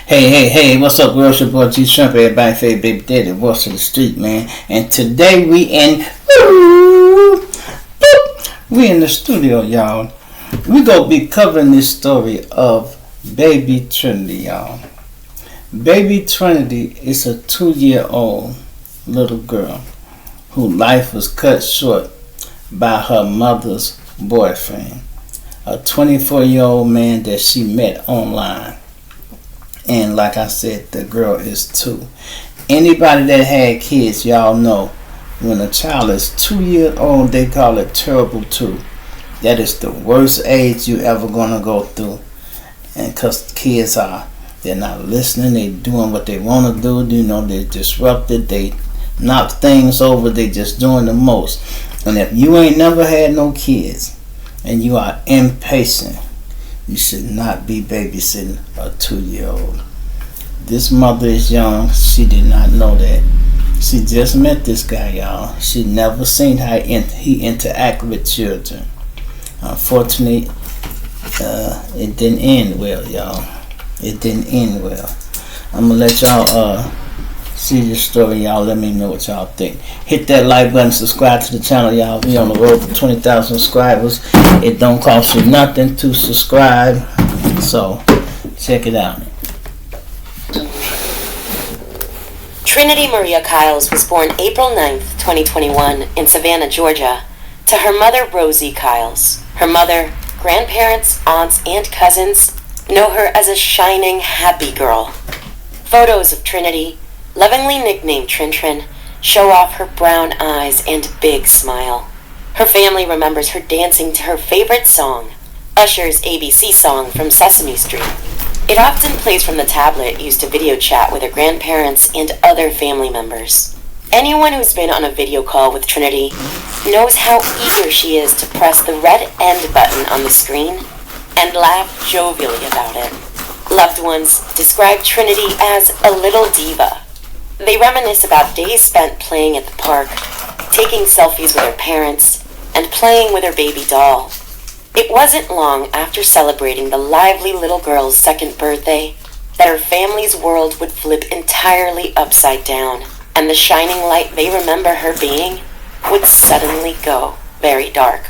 Hey, what's up, world? It's your boy G Shrimp, everybody favorite baby daddy, voice of the street, man. And today we in the studio, y'all. We gonna be covering this story of baby Trinity, y'all. Baby Trinity is a 2-year-old little girl whose life was cut short by her mother's boyfriend, a 24-year-old man that she met online. And like I said, the girl is 2. Anybody that had kids, y'all know when a child is 2 years old, they call it terrible 2. That is the worst age you ever gonna go through. And because kids they're not listening, they doing what they want to do. You know, they're disrupted, they knock things over, they just doing the most. And if you ain't never had no kids and you are impatient, you should not be babysitting a 2-year-old. This mother is young. She did not know that. She just met this guy, y'all. She never seen how he interact with children. Unfortunately, it didn't end well, y'all. It didn't end well. I'm gonna let y'all see this story, y'all. Let me know what y'all think. Hit that like button, subscribe to the channel, y'all. We on the road to 20,000 subscribers. It don't cost you nothing to subscribe, so check it out. Trinity Maria Kyles was born April 9th, 2021 in Savannah, Georgia, to her mother Rosie Kyles. Her mother, grandparents, aunts, and cousins know her as a shining, happy girl. Photos of Trinity, lovingly nicknamed Trin Trin, show off her brown eyes and big smile. Her family remembers her dancing to her favorite song, Usher's ABC song from Sesame Street. It often plays from the tablet used to video chat with her grandparents and other family members. Anyone who's been on a video call with Trinity knows how eager she is to press the red end button on the screen and laugh jovially about it. Loved ones describe Trinity as a little diva. They reminisce about days spent playing at the park, taking selfies with her parents, and playing with her baby doll. It wasn't long after celebrating the lively little girl's 2nd birthday that her family's world would flip entirely upside down, and the shining light they remember her being would suddenly go very dark.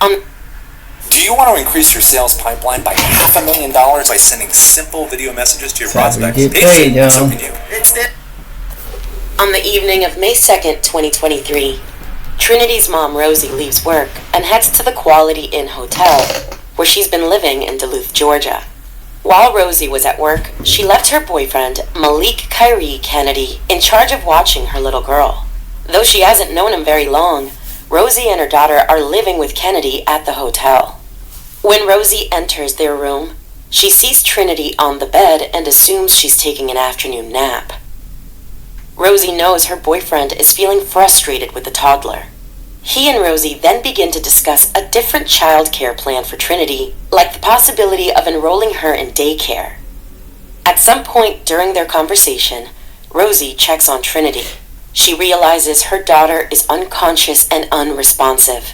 Do you want to increase your sales pipeline by $500,000 by sending simple video messages to your prospects? So can you. On the evening of May 2nd, 2023, Trinity's mom Rosie leaves work and heads to the Quality Inn Hotel, where she's been living in Duluth, Georgia. While Rosie was at work, she left her boyfriend, Malik Kyrie Kennedy, in charge of watching her little girl. Though she hasn't known him very long, Rosie and her daughter are living with Kennedy at the hotel. When Rosie enters their room, she sees Trinity on the bed and assumes she's taking an afternoon nap. Rosie knows her boyfriend is feeling frustrated with the toddler. He and Rosie then begin to discuss a different child care plan for Trinity, like the possibility of enrolling her in daycare. At some point during their conversation, Rosie checks on Trinity. She realizes her daughter is unconscious and unresponsive.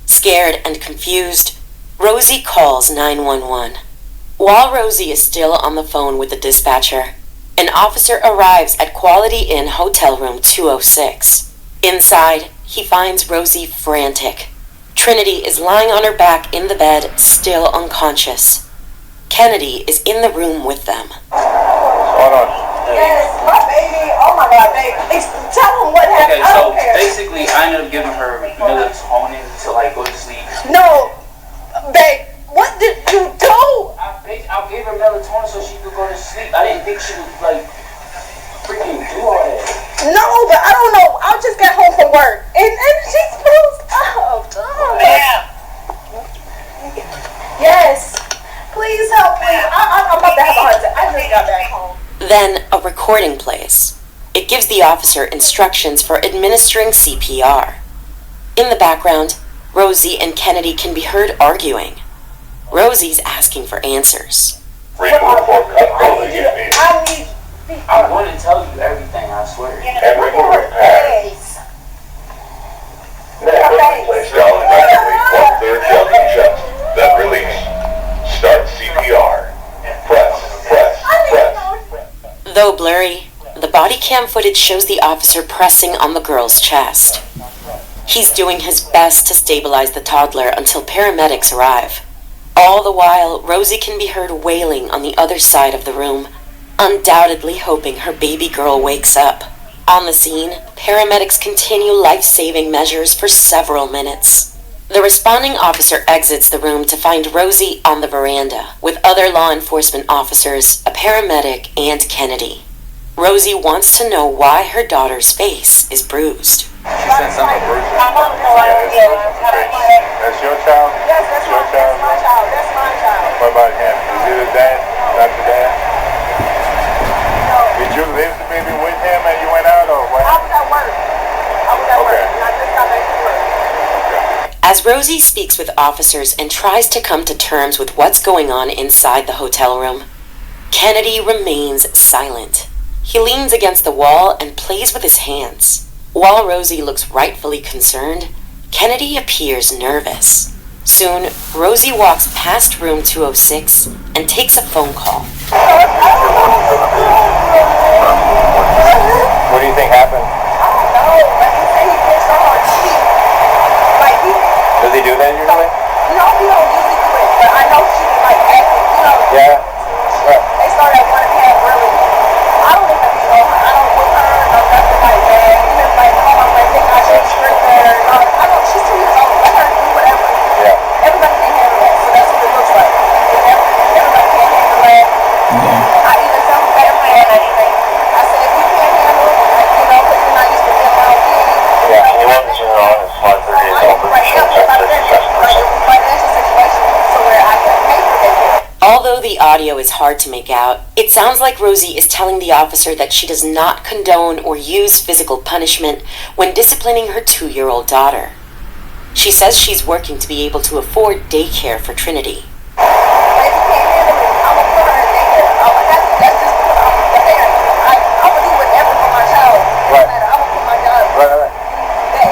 Scared and confused, Rosie calls 911. While Rosie is still on the phone with the dispatcher, an officer arrives at Quality Inn Hotel Room 206. Inside, he finds Rosie frantic. Trinity is lying on her back in the bed, still unconscious. Kennedy is in the room with them. Hold on. Yes, my baby. Oh my God, baby. Tell them what happened. Okay, so basically, I ended up giving her melatonin to go to sleep. No, babe. What did you do? I gave her melatonin so she could go to sleep. I didn't think she would freaking do all that. No, but I don't know. I just got home from work and she's supposed. Oh, Ma'am. Yes. Please help me. I'm about to have a heart attack. I just got back home. Then a recording plays. It gives the officer instructions for administering CPR. In the background, Rosie and Kennedy can be heard arguing. Rosie's asking for answers. I need. I want to tell you everything, I swear. Every face. Place down and 1/3 chest. Then release. Start CPR. Press. Though blurry, the body cam footage shows the officer pressing on the girl's chest. He's doing his best to stabilize the toddler until paramedics arrive. All the while, Rosie can be heard wailing on the other side of the room, undoubtedly hoping her baby girl wakes up. On the scene, paramedics continue life-saving measures for several minutes. The responding officer exits the room to find Rosie on the veranda with other law enforcement officers, a paramedic, and Kennedy. Rosie wants to know why her daughter's face is bruised. She said something bruised. That's your child? Yes, that's your child? That's my child. That's my child. What about him? Is he the dad? Not the dad? No. Did you leave the baby with him and you went out or what? I was at work. Okay. And I just got back to work. As Rosie speaks with officers and tries to come to terms with what's going on inside the hotel room, Kennedy remains silent. He leans against the wall and plays with his hands. While Rosie looks rightfully concerned, Kennedy appears nervous. Soon, Rosie walks past room 206 and takes a phone call. What do you think happened? I don't know, but he said he pushed her on cheek. Like Does he do that usually? no, he don't usually do it, but I know she was like acting, Yeah. They started at 1:30 early. I don't even be on her. I don't whip her or nothing like that. Even like home, I think I should strip her. I don't, she's 2 years old. Let her do whatever. Yeah. Everybody can handle that, so that's what it looks like. Everybody can handle that. I even tell him better plan anything. I said, if you can't handle it, because you're not used to being around kids. Yeah. He wasn't his father. Financial situation so where I can pay for daycare. Although the audio is hard to make out, it sounds like Rosie is telling the officer that she does not condone or use physical punishment when disciplining her 2-year-old daughter. She says she's working to be able to afford daycare for Trinity. If you can't handle it, I'm gonna put her in daycare. That's just because I'm a parent. I'm gonna do whatever for my child. Right. I'm gonna put my child Right. day.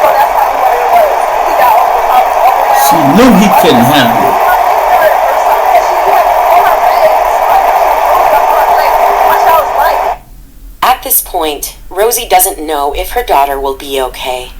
So that's how what it was. He got overwhelmed. She knew he couldn't handle it. At this point, Rosie doesn't know if her daughter will be okay.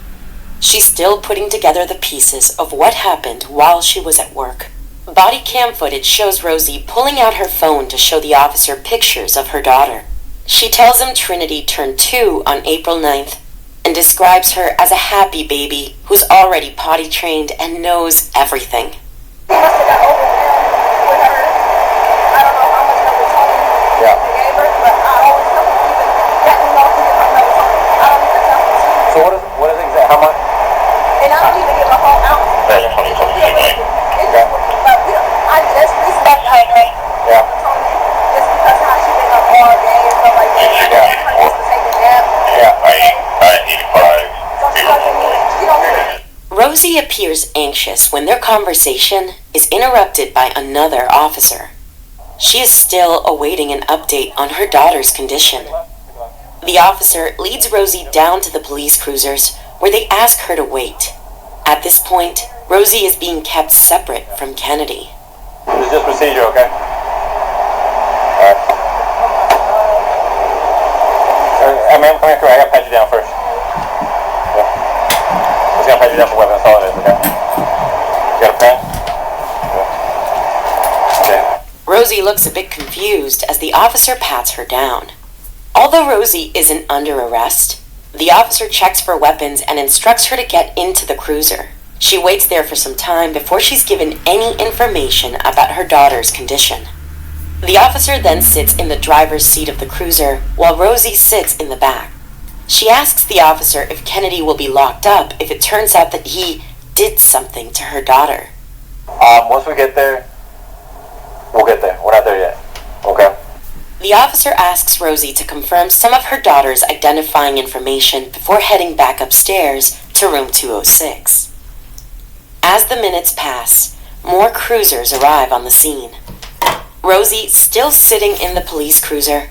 She's still putting together the pieces of what happened while she was at work. Body cam footage shows Rosie pulling out her phone to show the officer pictures of her daughter. She tells him Trinity turned 2 on April 9th and describes her as a happy baby who's already potty trained and knows everything. He must have got overwhelmed with her. I don't know how much melatonin Yeah. they gave her, but I always tell him even let me know if you get my melatonin. I don't even tell him. So what is exactly, how much? And I don't even get my whole ounce. That's 20, I just respect her. Yeah. Just because how she been up all day and stuff like that. I don't want her just to take a nap. Yeah. I 85. So she doesn't need, she don't need it. Rosie appears anxious when their conversation is interrupted by another officer. She is still awaiting an update on her daughter's condition. The officer leads Rosie down to the police cruisers where they ask her to wait. At this point, Rosie is being kept separate from Kennedy. This is just procedure, okay? Alright. Ma'am, come here, I gotta pat you down first. Yeah. Just gonna pat you down for weapons, that's all it is, okay? You got a pen? Yeah. Okay. Rosie looks a bit confused as the officer pats her down. Although Rosie isn't under arrest, the officer checks for weapons and instructs her to get into the cruiser. She waits there for some time before she's given any information about her daughter's condition. The officer then sits in the driver's seat of the cruiser while Rosie sits in the back. She asks the officer if Kennedy will be locked up if it turns out that he did something to her daughter. Once we get there, we'll get there. We're not there yet. Okay? The officer asks Rosie to confirm some of her daughter's identifying information before heading back upstairs to room 206. As the minutes pass, more cruisers arrive on the scene. Rosie, still sitting in the police cruiser,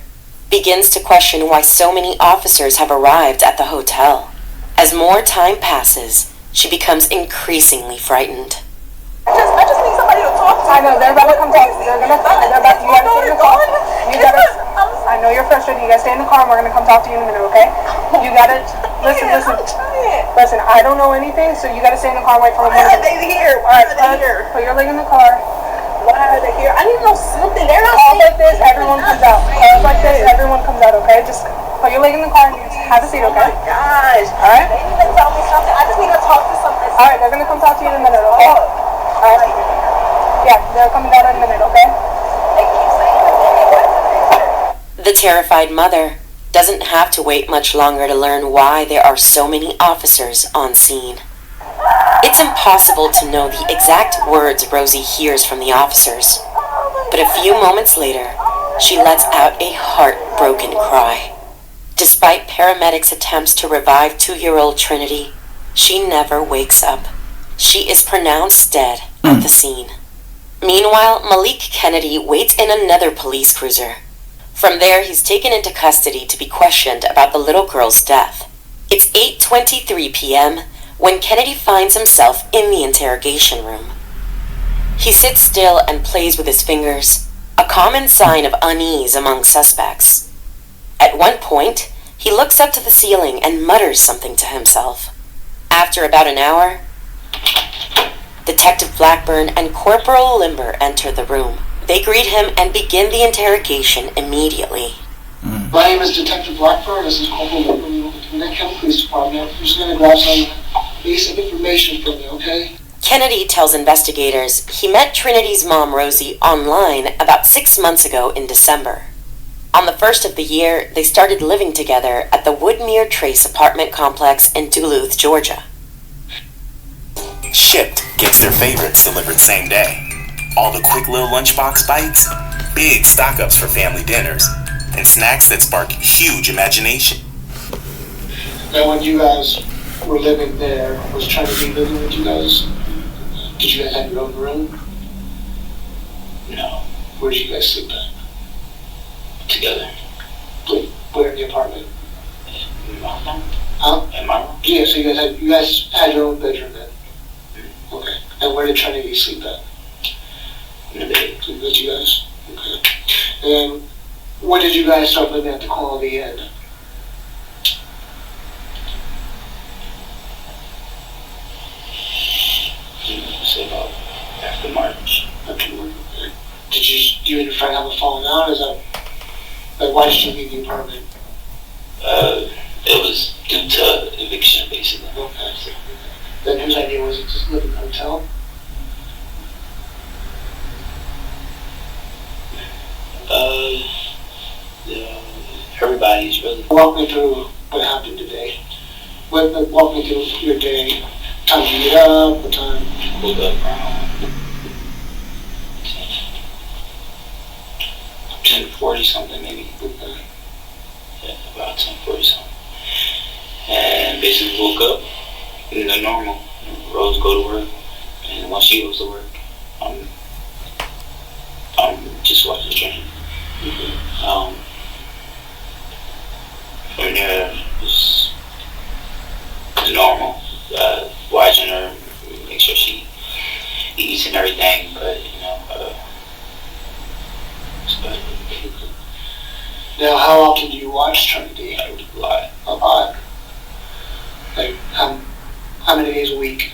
begins to question why so many officers have arrived at the hotel. As more time passes, she becomes increasingly frightened. I just need somebody to talk to. I know, they're about to come talk to you. They're about to, you gotta sit in the car. You gotta I know you're frustrated. You guys stay in the car and we're gonna come talk to you in a minute, okay? You gotta listen. Listen, I don't know anything, so you gotta stay in the car and wait for a minute. Why are they here? Put your leg in the car. Why are they here? I need to know something. They're not Calls like this, everyone comes out. Calls like this, everyone comes out, okay? Just put your leg in the car and you just have a seat, okay? Oh my gosh. Alright? They need to tell me something. I just need to talk to something. Alright, they're gonna come talk to you in a minute, okay? Alright? Yeah, they're coming down in a minute, okay? They keep saying it. The terrified mother doesn't have to wait much longer to learn why there are so many officers on scene. It's impossible to know the exact words Rosie hears from the officers, but a few moments later, she lets out a heartbroken cry. Despite paramedics' attempts to revive 2-year-old Trinity, she never wakes up. She is pronounced dead at the scene. Meanwhile, Malik Kennedy waits in another police cruiser. From there, he's taken into custody to be questioned about the little girl's death. It's 8:23 p.m. when Kennedy finds himself in the interrogation room. He sits still and plays with his fingers, a common sign of unease among suspects. At one point, he looks up to the ceiling and mutters something to himself. After about an hour, Detective Blackburn and Corporal Limber enter the room. They greet him and begin the interrogation immediately. My name is Detective Blackburn. This is Corporal Limber from the County Police Department. I'm just going to grab some basic information from you, okay? Kennedy tells investigators he met Trinity's mom, Rosie, online about 6 months ago in December. On the first of the year, they started living together at the Woodmere Trace apartment complex in Duluth, Georgia. Shipped gets their favorites delivered same day. All the quick little lunchbox bites, big stock-ups for family dinners, and snacks that spark huge imagination. Now, when you guys were living there, was trying to be living with you guys, did you guys have your own room? No. Where did you guys sleep at? Together. Where in the apartment? In my room. Huh? In my room. Yeah, so you guys had your own bedroom then? Okay. And where did Trinity sleep at? In the bed. With you guys? Okay. And when did you guys start living at the Quality Inn? Say about after March. After March. Okay. Did you and your friend have a falling out? Is that, like, why did you leave the apartment? It was due to eviction, basically. Okay. Then whose idea was it to live in a hotel? Everybody's really. Walk me through what happened today. Walk me through your day. Time you get up, what time? Woke up around 10:40 something maybe. Okay. Yeah, about 10:40 something. And basically woke up, the normal. Rose go to work, and once she goes to work, I'm just watching training. From there, just the normal. Watching her, make sure she eats and everything, but Now, how often do you watch Trinity? A lot. A lot. Like, how many days a week?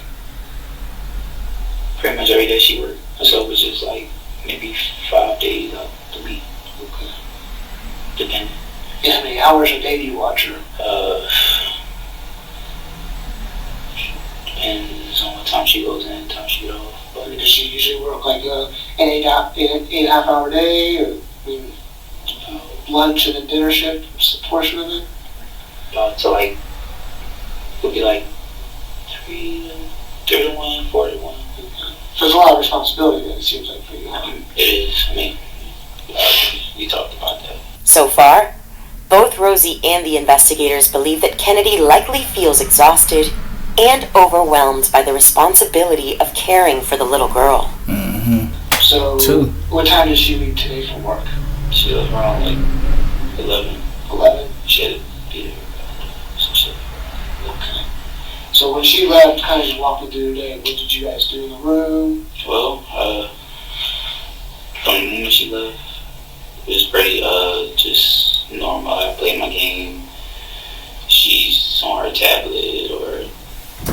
Pretty much every day she worked, so it was just like maybe 5 days out the week. Okay. Depending. And how many hours a day do you watch her? Depends on what time she goes in, time she get off. I mean, does she usually work like an 8.5 hour day, or lunch and a dinner shift? What's the portion of it? So like, it would be like 31, 41. So there's a lot of responsibility then, it seems like, for you. It is. I mean, we talked about that. So far, both Rosie and the investigators believe that Kennedy likely feels exhausted and overwhelmed by the responsibility of caring for the little girl. So, what time did she leave today from work? She was around like 11. 11? She had to be there some shit. Okay. So when she left, kind of just walking through the day, what did you guys do in the room? Well, from the moment she left, it was pretty, just normal. I play my game. She's on her tablet or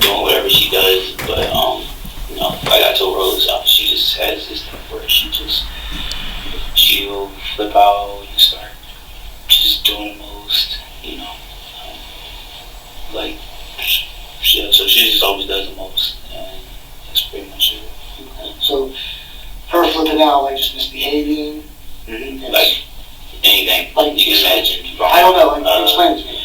doing whatever she does. But like I told Rose, she just has this thing where she'll flip out and start just doing the most, like, yeah, so she just always does the most, and that's pretty much it. Okay. So, her flipping out, like just misbehaving? Mm-hmm. Like, anything. Like, you can imagine. I don't know, like, explain it to me.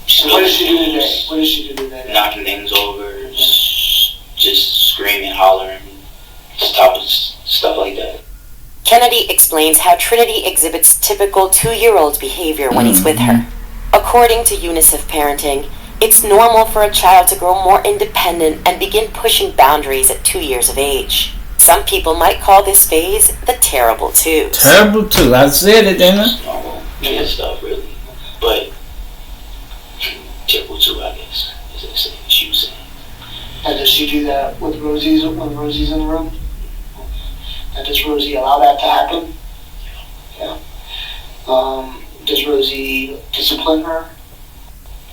So what does she do today? What does she do today? Knocking things over, just screaming, hollering, stuff like that. Kennedy explains how Trinity exhibits typical 2-year-old behavior when he's with her. According to UNICEF Parenting, it's normal for a child to grow more independent and begin pushing boundaries at 2 years of age. Some people might call this phase the terrible twos. Terrible two. I said it, didn't I? Normal kid stuff, really. But terrible two, I guess, as they say. She was saying. And does she do that with Rosie's when Rosie's in the room? And does Rosie allow that to happen? Yeah. Does Rosie discipline her?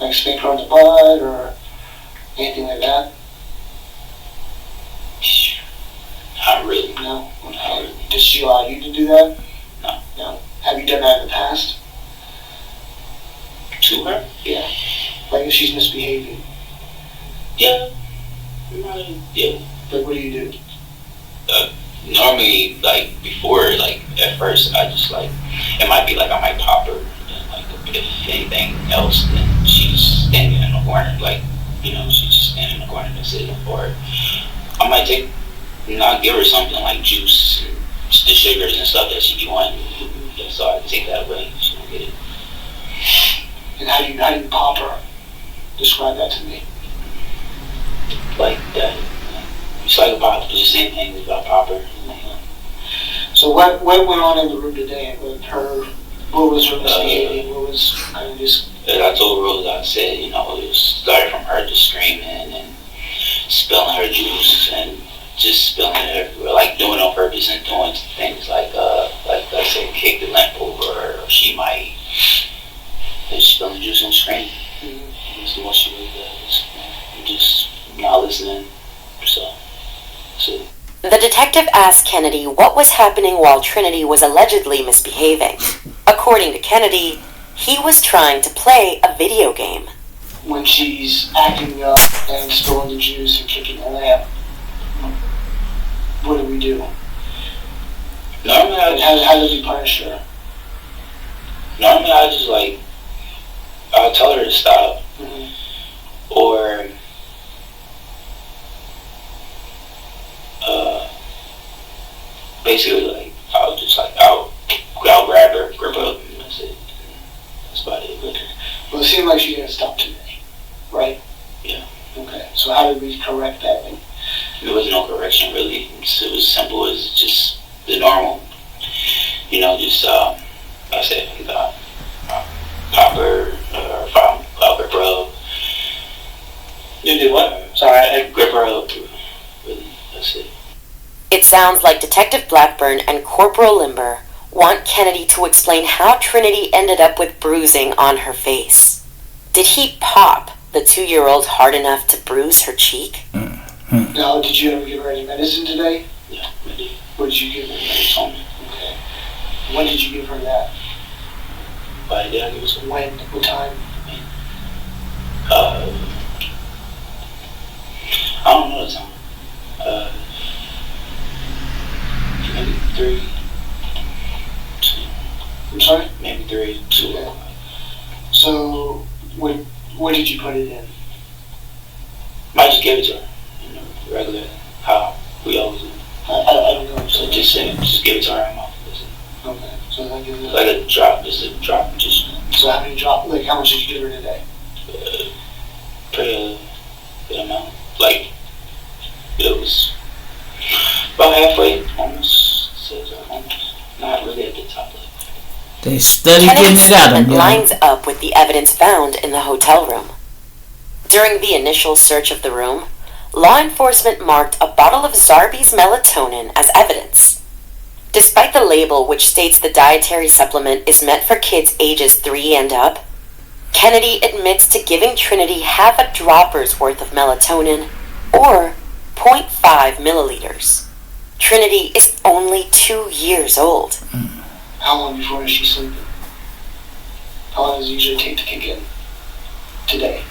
Like spank her on the butt or anything like that? Not really. No? Okay. Does she allow you to do that? No. No. Have you done that in the past? To her? Yeah. Like if she's misbehaving? Yeah. Yeah. Like what do you do? Normally, like before, like at first, I just like, it might be like I might pop her, and like if anything else, then she's standing in the corner, like, she's just standing in the corner and sitting for it. I might give her something like juice and the sugars and stuff that she be wanting, so I can take that away. She don't get it. And how do you pop her? Describe that to me. Like that. It's like a pop, just the same thing as about popper. So what went on in the room today with her? What was her misbehaving? What was kind of just? As I told Rose, I said, it started from her just screaming and spilling her juice and just spilling it everywhere, like doing it on purpose and doing things like I said, kick the lamp over, or she might just spilling juice and screaming. That's the most she really does. Just not listening. So. The detective asked Kennedy what was happening while Trinity was allegedly misbehaving. According to Kennedy, he was trying to play a video game. When she's acting up and spilling the juice and kicking the lamp, what do we do? Normally, how do we punish her? Normally, I just I'll tell her to stop, or basically, I'll grab her, grip her up, and that's it. That's about it. Well, it seemed like she didn't stop today, right? Yeah. Okay, so how did we correct that thing? There was no correction, really. It was simple as just the normal. I said, pop her, pop her, bro. You did what? Sorry, I grip her up. Really, that's it. It sounds like Detective Blackburn and Corporal Limber want Kennedy to explain how Trinity ended up with bruising on her face. Did he pop the 2-year-old hard enough to bruise her cheek? Now, did you ever give her any medicine today? Yeah, I did. What did you give her? Medicine. Okay. When did you give her that? Why did I give her when? What time? I don't know the time. Maybe 3, 2. I'm sorry? Maybe 3, 2. Okay. So, what did you put it in? I just gave it to her. Regular, how we always do. I don't know. So just give it to her in mouth. Okay. So that gives it like a drop, just a drop. So how many drop? Like how much did you give her today? Pretty good amount. Like it was about halfway, almost. Not really at the top level. They study getting it out of them. Lines up with the evidence found in the hotel room. During the initial search of the room, law enforcement marked a bottle of Zarbee's melatonin as evidence. Despite Despite the label which states the dietary supplement is meant for kids ages 3 and up, Kennedy admits to giving Trinity half a dropper's worth of melatonin, or 0.5 milliliters. Trinity is only 2 years old. How long before is she sleeping? How long does it usually take to kick in? Today.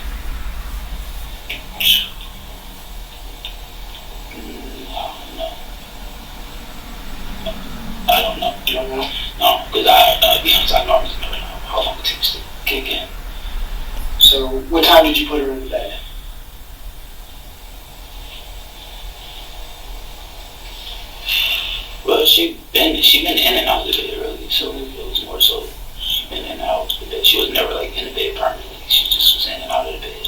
I don't know. You don't know? No, because I'll be honest, I normally never know how long it takes to kick in. So, what time did you put her in the bed? Well, she been in and out of the bed really, so it was more so she been in and out of the bed. She was never like in the bed permanently. She just was in and out of the bed.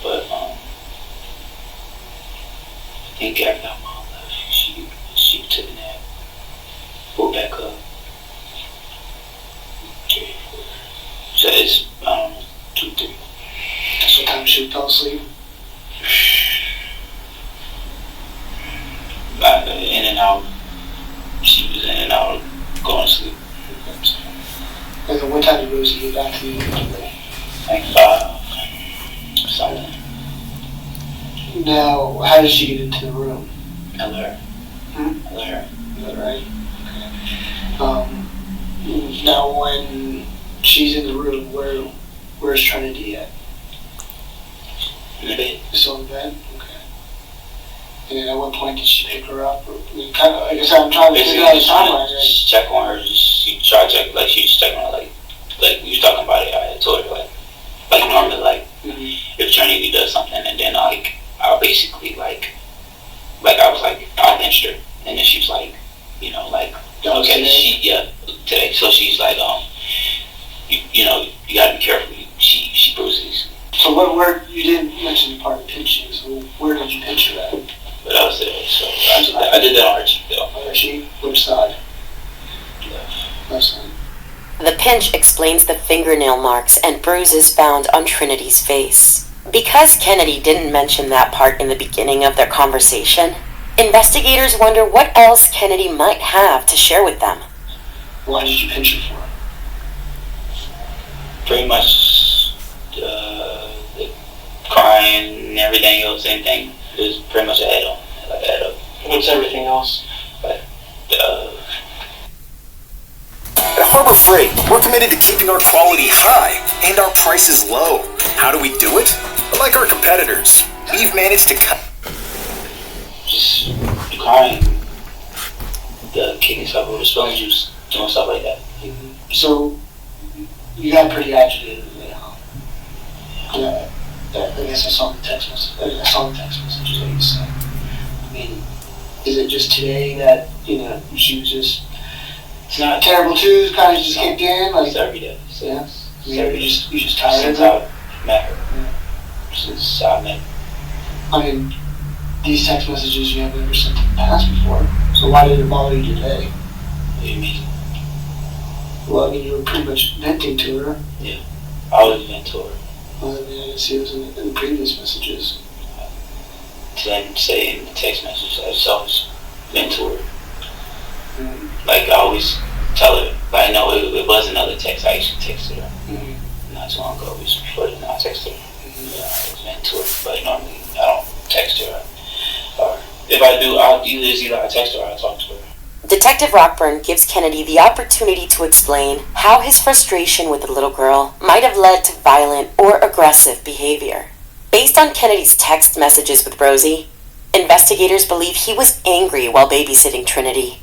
But I think after my mom left, she took a nap, woke back up. 3, 4. So it's 2, 3. That's what time she fell asleep? In and out. She was in and out, going to sleep. And then what time did Rosie get back to you today? Like 5, something. Now, how did she get into the room? I let her. I let her. Is that right? Okay. Now, when she's in the room, where's Trinity at? In the bed. Still in bed? Okay. And then at what point did she pick her up? Or, I guess I'm trying to figure out the timeline. Just check on her. She tried to check, like she was checking on her, like you was talking about it. I had told her like normally, like if Trinity does something, and then like I basically like I was like I pinched her, and then she was like, you know, like okay, today. So she's like you know, you gotta be careful. She bruises. So where you didn't mention the part of pinching. So where did you pinch her at? But I was there, so I did that on her cheek though. On her cheek? Which side? Left side. The pinch explains the fingernail marks and bruises found on Trinity's face. Because Kennedy didn't mention that part in the beginning of their conversation, investigators wonder what else Kennedy might have to share with them. Why did you pinch her for? Pretty much the crying and everything else, same thing. It was pretty much an add-on, like add up. What's everything else? But At Harbor Freight, we're committed to keeping our quality high and our prices low. How do we do it? Like our competitors, we've managed to cut. Just crying, the kicking stuff with the spilling juice, doing stuff like that. So you got pretty agitated today, huh? Yeah. I guess I saw the text message. I saw the text messages that you sent. I mean, is it just today that, you know, she was just, it's not terrible too, kind of just kicked in? Like, It's every day. So yeah? it's I mean, every you day. just tired of Since it? I met her. Since I met her. I mean, these text messages you haven't ever sent in the past before. So why did it bother you today? What do you mean? Well, I mean, you were pretty much venting to her. Yeah. I was meant to her. Well, I mean, I didn't see it was in the previous messages. Didn't say in the text message. I just always meant to her. Mm-hmm. Like I always tell her, but I know it was another text. I used to text her not too long ago. We used to not text her. Yeah, I was meant to her, but normally I don't text her. Or if I do, either I text her or I talk to her. Detective Rockburn gives Kennedy the opportunity to explain how his frustration with the little girl might have led to violent or aggressive behavior. Based on Kennedy's text messages with Rosie, investigators believe he was angry while babysitting Trinity.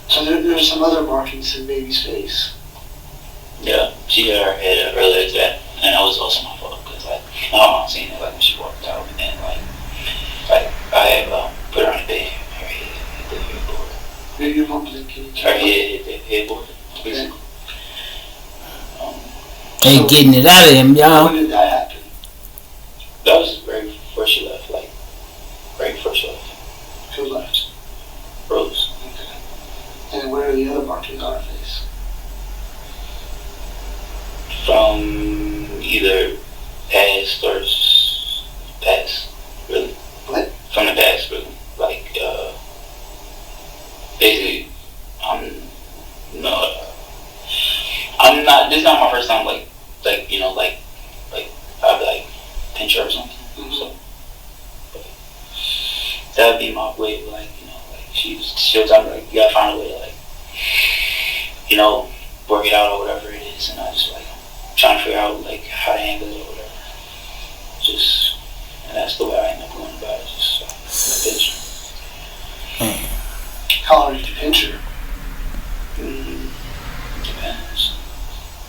So there's some other markings in baby's face. Yeah, she hit her head earlier today, and that was also my fault because like my mom seen it like when she walked out, and then like I had put her on the bed, her head hit the headboard. Your mom didn't get it. Her head hit the headboard, basically. They getting it out of him, y'all. When did that happen? That was right before she left, like right before she left. Who left? Rose. Okay. And where are the other markings on her face? From either past or past, really. What? From the past, really. Like, basically, this is not my first time, like I'd be like, pinch her or something. So, that'd be my way of, like, she'll tell me, like, you gotta find a way to, like, work it out or whatever it is, and I just, like, trying to figure out, like, how to handle it or whatever. And that's the way I end up going about it, just pinch her. How hard did you pinch her? Depends.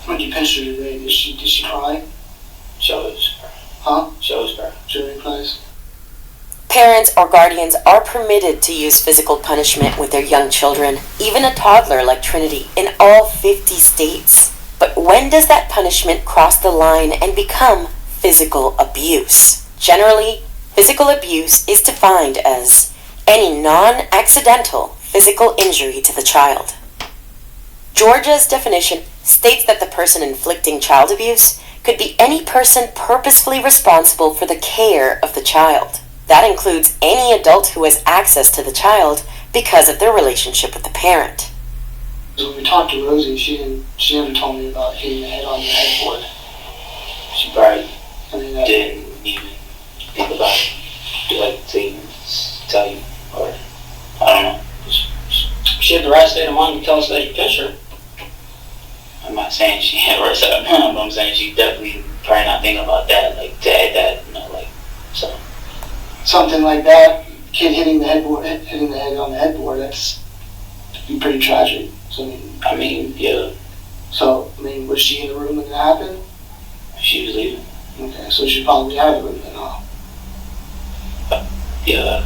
When you pinched her today, did she cry? She always cry. Huh? She always cry. She always cries? Parents or guardians are permitted to use physical punishment with their young children, even a toddler like Trinity, in all 50 states. But when does that punishment cross the line and become physical abuse? Generally, physical abuse is defined as any non-accidental physical injury to the child. Georgia's definition states that the person inflicting child abuse could be any person purposefully responsible for the care of the child. That includes any adult who has access to the child because of their relationship with the parent. So when we talked to Rosie, she never told me about hitting the head on the headboard. She probably didn't even think about it, to even tell you, or I don't know. She had the right state of mind to tell us that you pinched her. I'm not saying she had the right state of mind, but I'm saying she definitely probably not thinking about that, like, to add that, so. Something like that, kid hitting the head on the headboard, that'd be pretty tragic. So I mean, yeah. So, was she in the room when it happened? She was leaving. Okay, so she probably out of the room then, huh? Yeah,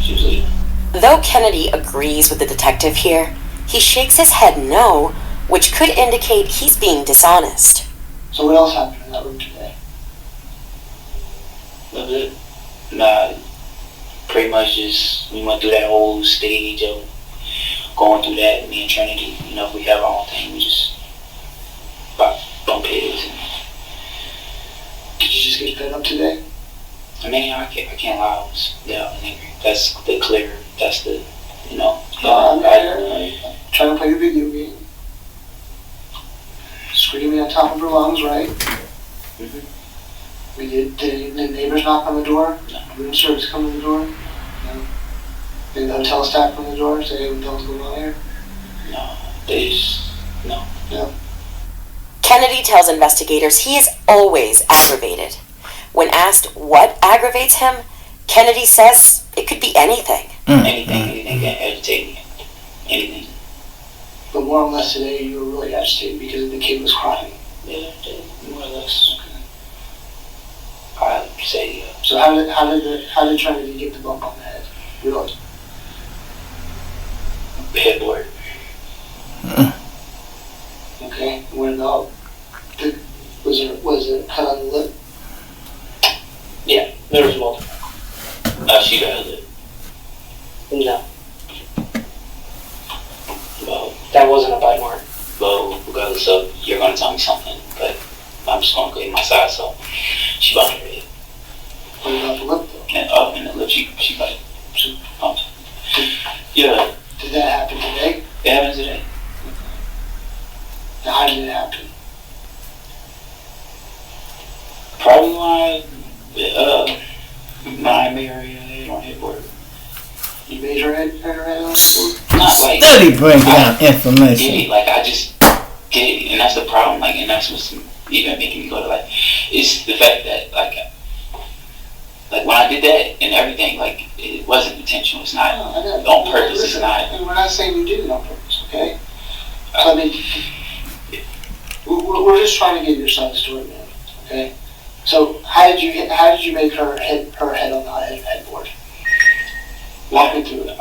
she was leaving. Though Kennedy agrees with the detective here, he shakes his head no, which could indicate he's being dishonest. So what else happened in that room today? That was it. Nah, pretty much just, we went through that whole stage of going through that, me and Trinity, if we have our own thing, we just bump heads. Did you just get fed up today? I mean, I can't lie, I was angry. That's the clear, that's the, trying to play the video game. Screaming at top of her lungs, right? Mm-hmm. Did the neighbors knock on the door? No. Room service come to the door? No. Did the hotel staff come to the door say, hey, what the hell's going on here? No. They just, no. No. Kennedy tells investigators he is always aggravated. When asked what aggravates him, Kennedy says it could be anything. Anything can agitate me. Anything. But more or less today, you were really agitated because the kid was crying. Yeah, more or less. Okay. I'd say, yeah. So how did Trinity get the bump on the head? Really? Headboard. Okay. What about? Was it cut on the lip? Yeah, there was multiple. She got a lip. No, Well, that wasn't a bite mark. well, regardless of, you're gonna tell me something, but I'm just gonna go in my side, so she bumped her head. What about the lip though? And up in the lip, she bumped. Yeah, Did that happen today? it happened today. Now, how did it happen? Probably when I made her head on headboard. You made her head on the headboard? Not like Study bringing out information. get it, like I just get it, and that's the problem, like, and that's what's even making me go to, like, it's the fact that, like when I did that and everything, like, it wasn't intentional, it's not on purpose, it's not. And we're not saying you did it on purpose, okay? I mean, we're just trying to get your son's story, man, okay? So how did you make her head on the headboard? Walk me through it.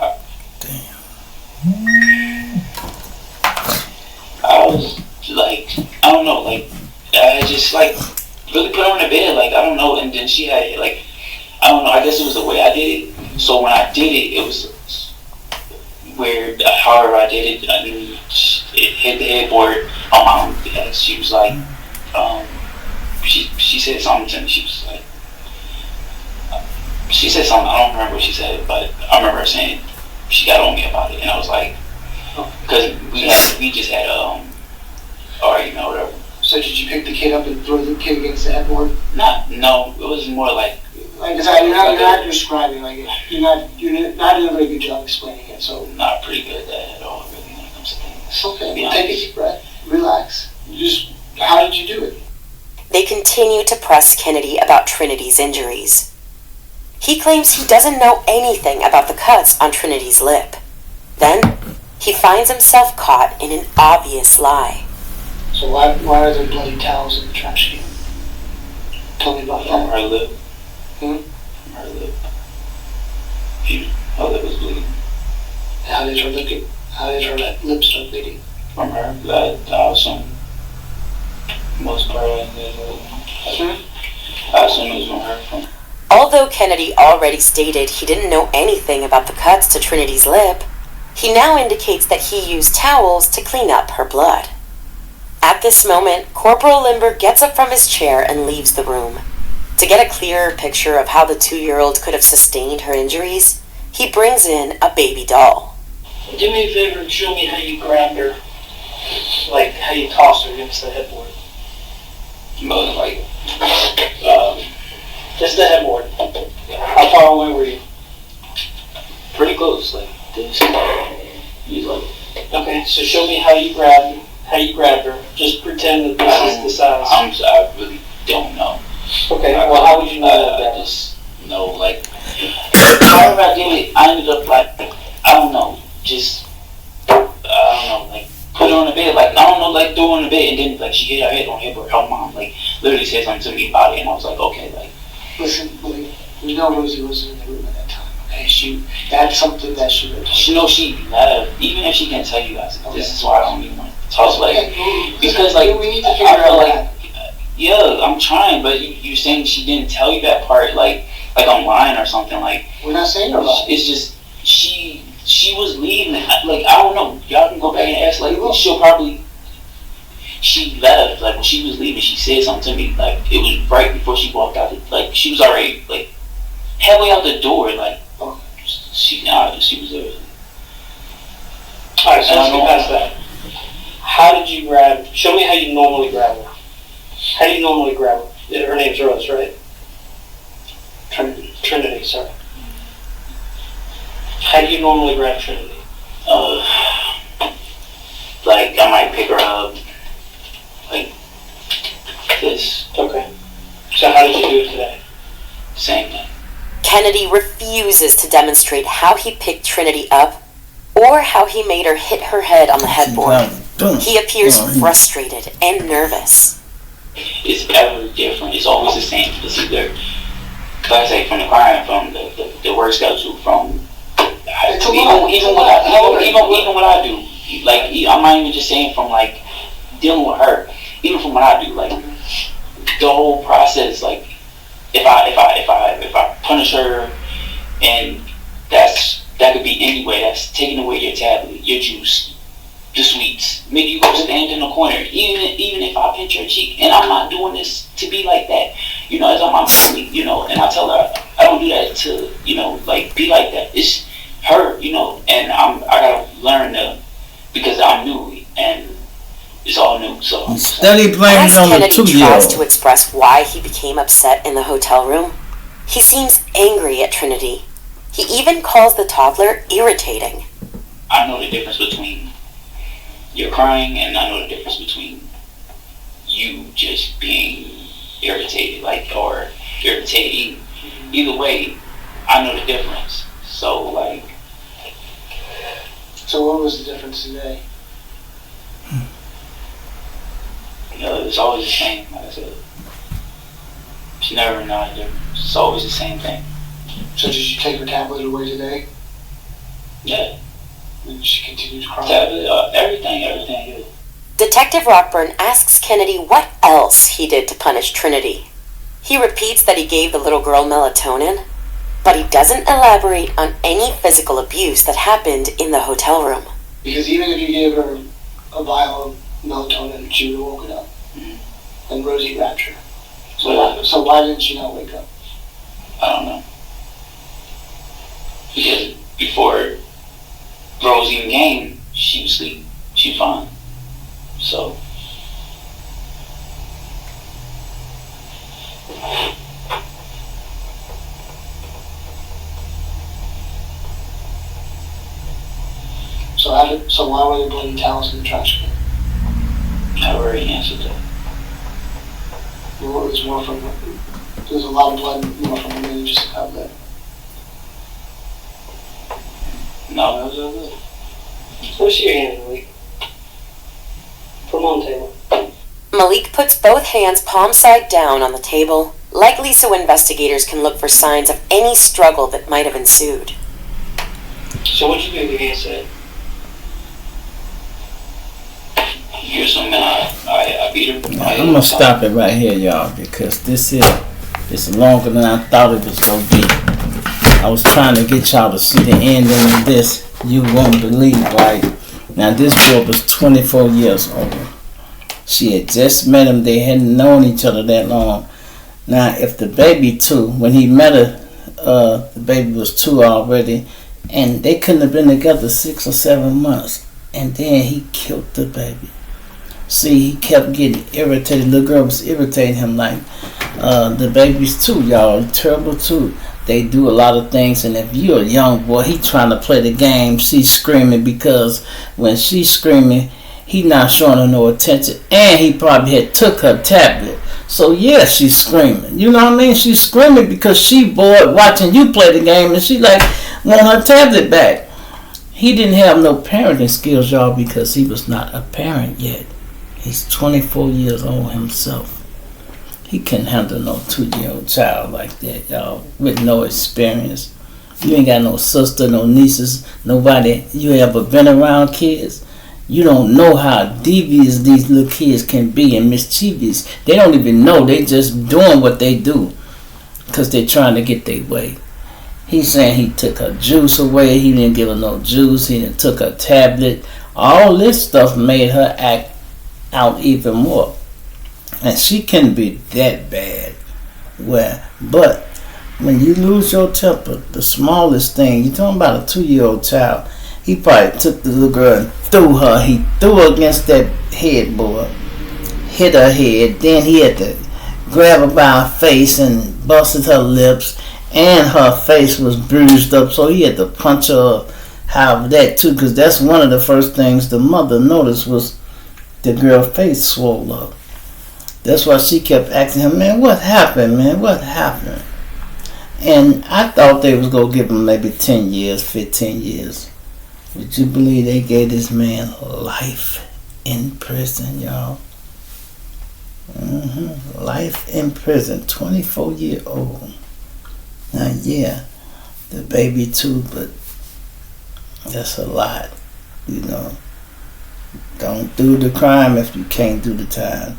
I was like, I don't know, like, I just, like, really put her on the bed, like, I don't know, and then she had it, like, I don't know, I guess it was the way I did it. So when I did it, it was weird, however I did it, I mean, it hit the headboard. My mom, she was like, she said something to me, she was like, she said something, I don't remember what she said, but I remember her saying she got on me about it, and I was like, because we just had argument or whatever. So did you pick the kid up and throw the kid against the headboard? No, it was more like Like you're not describing, like you're not doing a very good job explaining it. So not pretty good at that at all, really, when it comes to things. Okay, take a deep breath, relax. How did you do it? They continue to press Kennedy about Trinity's injuries. He claims he doesn't know anything about the cuts on Trinity's lip. Then, he finds himself caught in an obvious lie. So why are there bloody towels in the trash can? Tell me about From that. her lip. Hmm? From her lip. Her lip was bleeding. How did her lip start bleeding? From her, I assume. Most part, I assume it was from her. Although Kennedy already stated he didn't know anything about the cuts to Trinity's lip, he now indicates that he used towels to clean up her blood. At this moment, Corporal Limber gets up from his chair and leaves the room. To get a clearer picture of how the 2-year-old could have sustained her injuries, he brings in a baby doll. Do me a favor and show me how you grabbed her. Like how you tossed her against the headboard. Like, Just the headboard. How far away were you? pretty close, like this. Okay, so show me how you grabbed her. Just pretend that this is the size. I really don't know. Okay, well how would you know that? I just know, like, however I did it, I ended up, like, I don't know, like, put her on the bed, like, I don't know, like, threw her on the bed, and then, like, she hit her head on her mom, like, literally said something to me about it, and I was like, okay, like. Listen, Billy, we know Rosie wasn't in the room at that time, okay? That's something that she would Even if she can't tell you guys, this is why I don't even want to talk, like, because, like, we need to figure out like, yeah, I'm trying, but you're saying she didn't tell you that part, like I'm lying or something, like. We're not saying her lying. It's just, she was leaving, like, I don't know, y'all can go back and ask, like, she'll probably, she left, like, when she was leaving, she said something to me, like, it was right before she walked out, like, she was already, like, halfway out the door, like, she was there. Alright, so let's get past that. How did you show me how you normally grab her. How do you normally grab her? Her name's Rose, right? Trinity, sorry. How do you normally grab Trinity? Like, I might pick her up, like, this. Okay. So how did you do it today? Same thing. Kennedy refuses to demonstrate how he picked Trinity up or how he made her hit her head on the headboard. He appears frustrated and nervous. It's ever different. It's always the same. It's either, like I say, from the crime, from the work schedule, from even what I do. Like, I'm not even just saying from, like, dealing with her. Even from what I do, like, the whole process. Like, if I punish her, and that could be any way. That's taking away your tablet, your juice, the sweets. Maybe you go stand in the corner. Even if I pinch her cheek, and I'm not doing this to be like that. You know, it's on my family. You know, and I tell her I don't do that to, you know, like, be like that. It's her, you know, and I gotta learn to, because I'm new and it's all new. So steady blames on the 2-year-old. Kennedy tries to express why he became upset in the hotel room, he seems angry at Trinity. He even calls the toddler irritating. I know the difference between you're crying, and I know the difference between you just being irritated, like, or irritating. Either way, I know the difference. So, like. So what was the difference today? You know, it's always the same, like I said. It's never not different. It's always the same thing. So did you take her tablet away today? Yeah. And she continued to cry? Tablet, everything, yeah. Detective Rockburn asks Kennedy what else he did to punish Trinity. He repeats that he gave the little girl melatonin, but he doesn't elaborate on any physical abuse that happened in the hotel room. Because even if you gave her a vial of melatonin, she would have woken up. Mm-hmm. And Rosie grabbed her. So why didn't she not wake up? I don't know. Because before Rose even came, she was asleep. She was fine. So So why were there bloody towels in the trash can? I already answered that. Well, it was more from, there's a lot of blood more from the just out there. No, that was all good. What's your hand, Malik? Put them on the table. Malik puts both hands palm side down on the table, likely so investigators can look for signs of any struggle that might have ensued. So what'd you do with your hands today? Here's some, I beat her. I'm gonna stop it right here, y'all, because this is longer than I thought it was gonna be. I was trying to get y'all to see the ending of this. You won't believe, right? Now, this girl was 24 years old. She had just met him. They hadn't known each other that long. Now, if the baby too, when he met her, the baby was 2 already, and they couldn't have been together 6 or 7 months. And then he killed the baby. See, he kept getting irritated. The girl was irritating him like the babies too, y'all. Terrible too. They do a lot of things, and if you're a young boy, he trying to play the game. She's screaming because when she's screaming, he not showing her no attention, and he probably had took her tablet. So yeah, she's screaming. You know what I mean? She's screaming because she bored watching you play the game, and she like want her tablet back. He didn't have no parenting skills, y'all, because he was not a parent yet. He's 24 years old himself. He can't handle no 2-year-old child like that, y'all, with no experience. You ain't got no sister, no nieces, nobody. You ever been around kids? You don't know how devious these little kids can be and mischievous. They don't even know. They just doing what they do because they're trying to get their way. He's saying he took her juice away. He didn't give her no juice. He didn't took her tablet. All this stuff made her act out even more. And she can be that bad. But when you lose your temper, the smallest thing, you're talking about a 2-year-old child, he probably took the little girl and threw her. He threw her against that headboard, hit her head. Then he had to grab her by her face and busted her lips. And her face was bruised up, so he had to punch her. However, that too, because that's one of the first things the mother noticed was the girl's face swole up. That's why she kept asking him, man, what happened, man? What happened? And I thought they was going to give him maybe 10 years, 15 years. Would you believe they gave this man life in prison, y'all? Life in prison, 24-year-old. Now, yeah, the baby too, but that's a lot, you know. Don't do the crime if you can't do the time.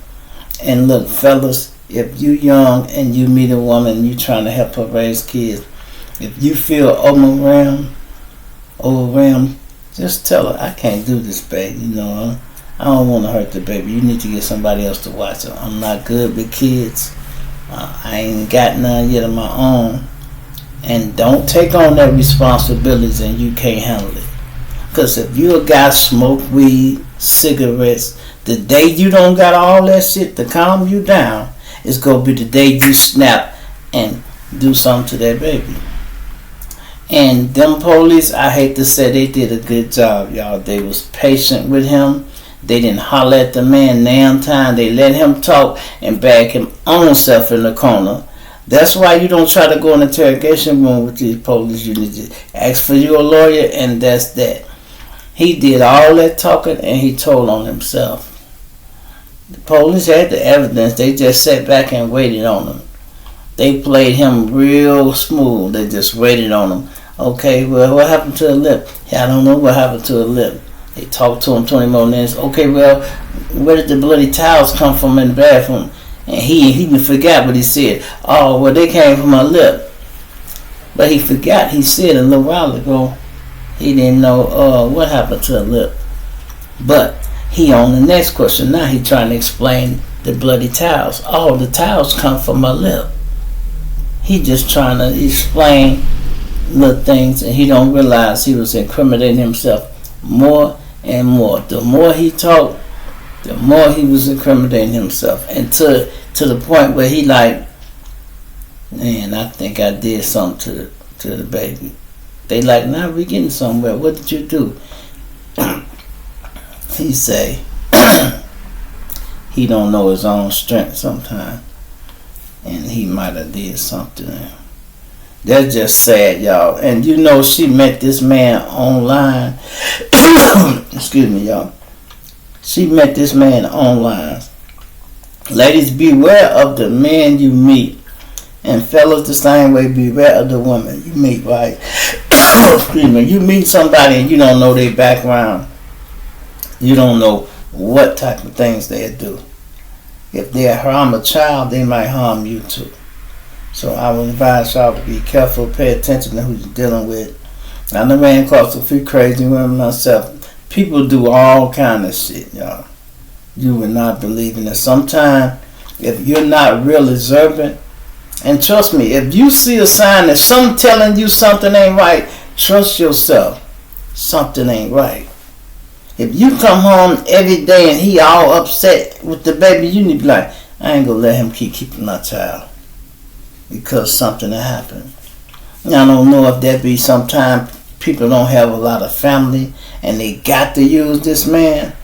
And look, fellas, if you young and you meet a woman and you trying to help her raise kids, if you feel overwhelmed, just tell her, I can't do this, baby. You know, I don't want to hurt the baby. You need to get somebody else to watch her. I'm not good with kids. I ain't got none yet of my own. And don't take on that responsibilities and you can't handle it. Because if you a guy smoke weed, cigarettes, the day you don't got all that shit to calm you down, it's going to be the day you snap and do something to that baby. And them police, I hate to say, they did a good job, y'all. They was patient with him. They didn't holler at the man damn time. They let him talk and bag him own self in the corner. That's why you don't try to go in the interrogation room with these police. You need to ask for your lawyer, and that's that. He did all that talking, and he told on himself. The police had the evidence. They just sat back and waited on him. They played him real smooth. They just waited on him. Okay, well, what happened to the lip? Yeah, I don't know what happened to the lip. They talked to him 20 more minutes. Okay, well, where did the bloody towels come from in the bathroom? And he even forgot what he said. Oh, well, they came from my lip. But he forgot. He said a little while ago he didn't know what happened to the lip. But he on the next question. Now he trying to explain the bloody towels. Oh, the towels come from my lip. He just trying to explain little things, and he don't realize he was incriminating himself more and more. The more he talked, the more he was incriminating himself, and to the point where he like, Man, I think I did something to the baby. They like, now we getting somewhere. What did you do? He say, he don't know his own strength sometimes. And he might have did something. That's just sad, y'all. And you know, she met this man online. Excuse me, y'all. She met this man online. Ladies, beware of the men you meet. And fellas, the same way, beware of the woman you meet, right? Excuse me. You meet somebody and you don't know their background. You don't know what type of things they do. If they harm a child, they might harm you too. So I would advise y'all to be careful, pay attention to who you're dealing with. I done ran across a few crazy women myself. People do all kind of shit, y'all. You would not believe in it. Sometimes, if you're not real observant, and trust me, if you see a sign that something telling you something ain't right, trust yourself. Something ain't right. If you come home every day and he all upset with the baby, you need to be like, I ain't gonna let him keeping my child. Because something will happen. I don't know if that be sometimes people don't have a lot of family and they got to use this man.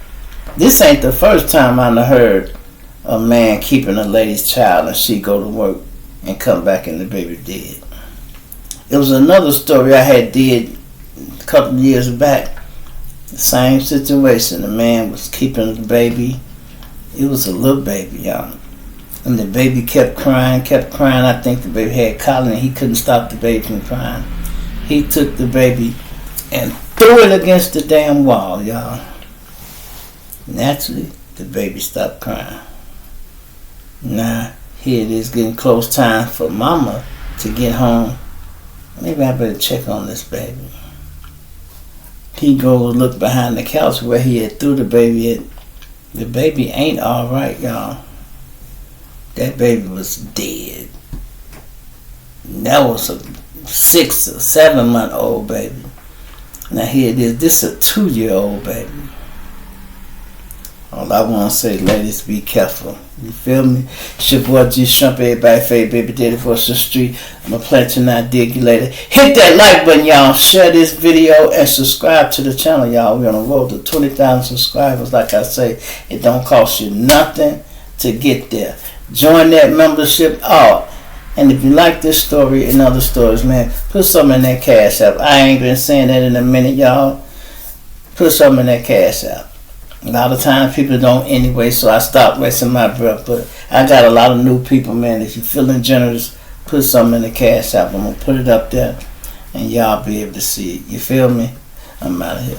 This ain't the first time I done heard a man keeping a lady's child and she go to work and come back and the baby dead. It was another story I had did a couple of years back. The same situation. The man was keeping the baby. It was a little baby, y'all. And the baby kept crying. I think the baby had colic and he couldn't stop the baby from crying. He took the baby and threw it against the damn wall, y'all. Naturally, the baby stopped crying. Now, here it is getting close time for mama to get home. Maybe I better check on this baby. He goes look behind the couch where he had threw the baby at. The baby ain't alright, y'all. That baby was dead. That was a 6 or 7 month old baby. Now here it is. This is a 2-year-old baby. All I want to say, ladies, be careful. You feel me? It's your boy G Shrimp, everybody favorite baby daddy for the street. I'm going to play tonight, dig you later. Hit that like button, y'all. Share this video and subscribe to the channel, y'all. We're on the road to 20,000 subscribers. Like I say, it don't cost you nothing to get there. Join that membership. Oh, and if you like this story and other stories, man, put something in that cash app. I ain't been saying that in a minute, y'all. Put something in that cash app. A lot of times people don't anyway, so I stopped wasting my breath. But I got a lot of new people, man. If you're feeling generous, put something in the cash app. I'm going to put it up there, and y'all be able to see it. You feel me? I'm out of here.